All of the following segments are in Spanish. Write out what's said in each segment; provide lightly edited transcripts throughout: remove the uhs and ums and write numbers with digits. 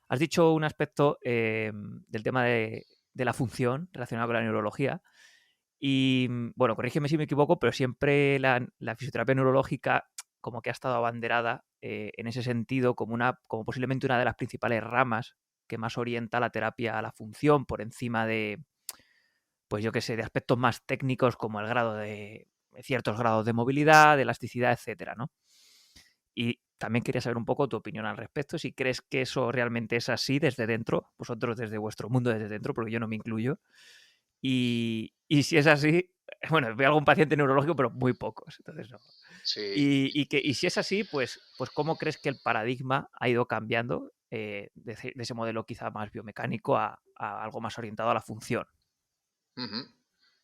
Has dicho un aspecto del tema de la función relacionado con la neurología y, bueno, corrígeme si me equivoco, pero siempre la fisioterapia neurológica como que ha estado abanderada en ese sentido como posiblemente una de las principales ramas que más orienta la terapia a la función por encima de, pues yo qué sé, de aspectos más técnicos como el grado de ciertos grados de movilidad, de elasticidad, etcétera, ¿no? Y también quería saber un poco tu opinión al respecto, si crees que eso realmente es así desde dentro, vosotros desde vuestro mundo desde dentro, porque yo no me incluyo. Y si es así, bueno, veo algún paciente neurológico, pero muy pocos, entonces no. Sí, Y si es así, pues ¿cómo crees que el paradigma ha ido cambiando de ese modelo quizá más biomecánico a algo más orientado a la función? ujú.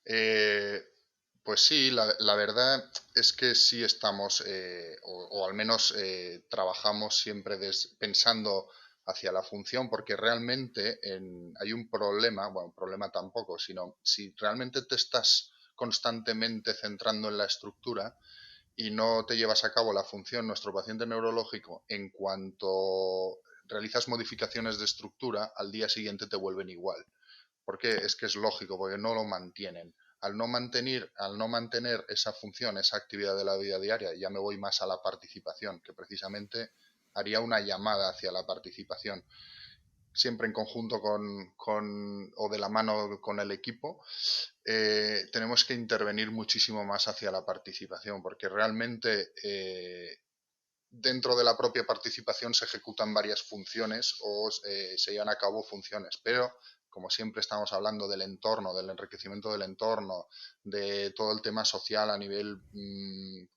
Eh, pues sí, la verdad es que sí estamos, o al menos trabajamos siempre pensando hacia la función, porque realmente hay un problema, bueno, problema tampoco, sino si realmente te estás constantemente centrando en la estructura y no te llevas a cabo la función, nuestro paciente neurológico, en cuanto realizas modificaciones de estructura, al día siguiente te vuelven igual. Porque es que es lógico, porque no lo mantienen. Al no mantener esa función, esa actividad de la vida diaria, ya me voy más a la participación, que precisamente haría una llamada hacia la participación, siempre en conjunto o de la mano con el equipo, tenemos que intervenir muchísimo más hacia la participación, porque realmente dentro de la propia participación se ejecutan varias funciones o se llevan a cabo funciones, pero como siempre estamos hablando del entorno, del enriquecimiento del entorno, de todo el tema social a nivel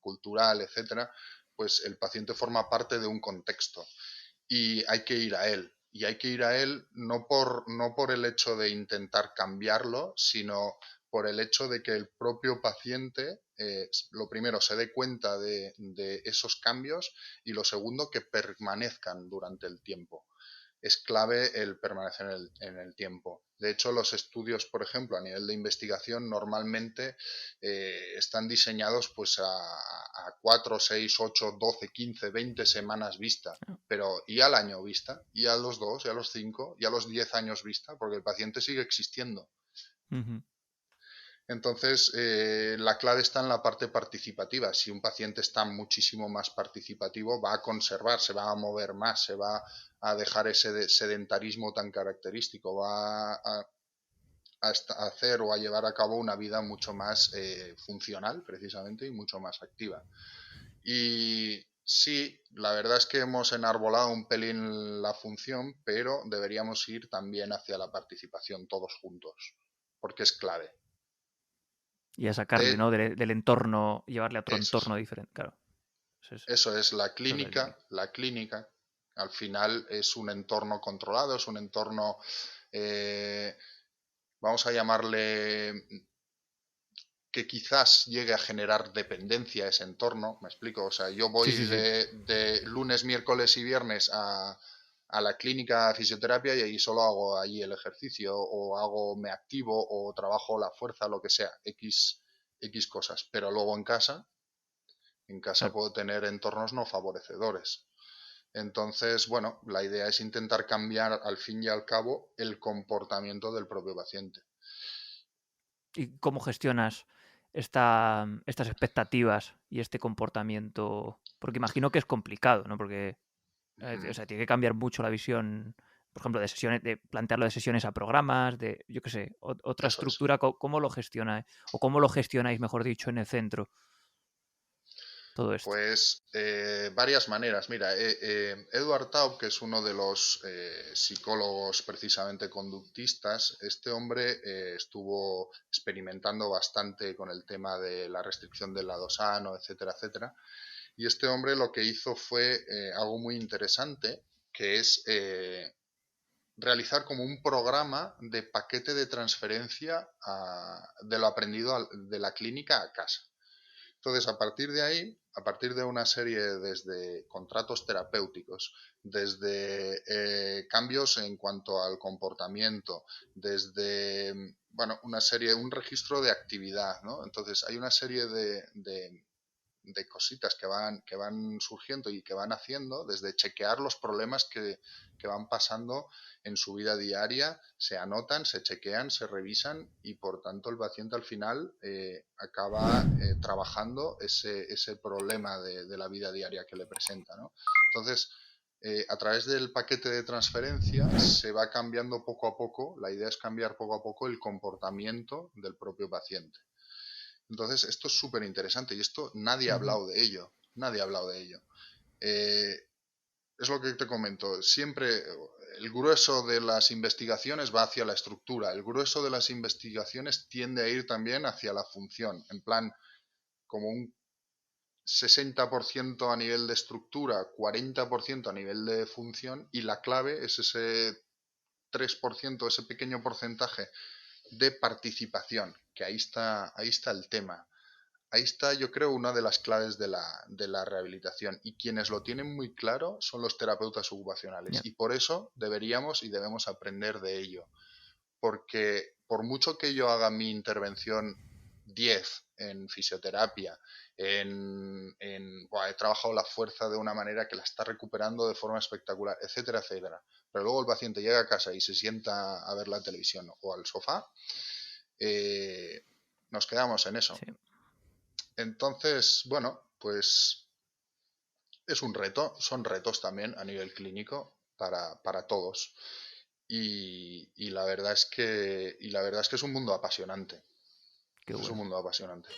cultural, etcétera, pues el paciente forma parte de un contexto y hay que ir a él. Y hay que ir a él no por el hecho de intentar cambiarlo, sino por el hecho de que el propio paciente, lo primero, se dé cuenta de esos cambios y lo segundo, que permanezcan durante el tiempo. Es clave el permanecer en el tiempo. De hecho, los estudios, por ejemplo, a nivel de investigación, normalmente están diseñados pues a 4, 6, 8, 12, 15, 20 semanas vista, pero y al año vista, y a los 2, y a los 5, y a los 10 años vista, porque el paciente sigue existiendo. Ujú. Entonces, la clave está en la parte participativa. Si un paciente está muchísimo más participativo, va a conservar, se va a mover más, se va a dejar ese sedentarismo tan característico, va a hacer o a llevar a cabo una vida mucho más funcional, precisamente, y mucho más activa. Y sí, la verdad es que hemos enarbolado un pelín la función, pero deberíamos ir también hacia la participación todos juntos, porque es clave. Y a sacarle, De ¿no? Del entorno, llevarle a otro Eso entorno es. diferente, claro. Eso es la Esa es la clínica. línea. La clínica, al final, es un entorno controlado, es un entorno, eh, vamos a llamarle, que quizás llegue a generar dependencia a ese entorno. Me explico. O sea, yo Sí, voy sí, sí. de lunes, miércoles y viernes a la clínica de fisioterapia y ahí solo hago allí el ejercicio o me activo o trabajo la fuerza, lo que sea, X cosas. Pero luego en casa Claro. puedo tener entornos no favorecedores. Entonces, bueno, la idea es intentar cambiar al fin y al cabo el comportamiento del propio paciente. ¿Y cómo gestionas estas expectativas y este comportamiento? Porque imagino que es complicado, ¿no? Porque, o sea, tiene que cambiar mucho la visión, por ejemplo, de sesiones, de plantearlo de sesiones a programas, de, yo qué sé, otra Eso es. estructura. ¿Cómo lo gestiona? O cómo lo gestionáis, mejor dicho, en el centro, todo esto? Pues varias maneras. Mira, Edward Taub, que es uno de los psicólogos precisamente conductistas, este hombre estuvo experimentando bastante con el tema de la restricción del lado sano, etcétera, etcétera. Y este hombre lo que hizo fue algo muy interesante, que es realizar como un programa de paquete de transferencia de lo aprendido de la clínica a casa. Entonces, a partir de ahí, a partir de una serie desde contratos terapéuticos, desde cambios en cuanto al comportamiento, desde, bueno, un registro de actividad, ¿no? Entonces, hay una serie de cositas que van surgiendo y que van haciendo, desde chequear los problemas que van pasando en su vida diaria, se anotan, se chequean, se revisan y por tanto el paciente al final acaba trabajando ese problema de la vida diaria que le presenta, ¿no? Entonces, a través del paquete de transferencia se va cambiando poco a poco, la idea es cambiar poco a poco el comportamiento del propio paciente. Entonces, esto es súper interesante y esto nadie ha Ujú. hablado de ello, nadie ha hablado de ello. Eh, es lo que te comento, siempre el grueso de las investigaciones va hacia la estructura, el grueso de las investigaciones tiende a ir también hacia la función, en plan como un 60% a nivel de estructura, 40% a nivel de función y la clave es ese 3%, ese pequeño porcentaje de participación, que ahí está el tema. Ahí está, yo creo, una de las claves de la rehabilitación. Y quienes lo tienen muy claro son los terapeutas ocupacionales. Ya. Y por eso deberíamos y debemos aprender de ello. Porque por mucho que yo haga mi intervención 10 en fisioterapia, he trabajado la fuerza de una manera que la está recuperando de forma espectacular, etcétera, etcétera. Pero luego el paciente llega a casa y se sienta a ver la televisión o al sofá, eh, nos quedamos en eso. Sí. Entonces, bueno, pues es un reto, son retos también a nivel clínico para todos. Y la verdad es que, y la verdad es que es un mundo apasionante. Qué Es un bueno. mundo apasionante.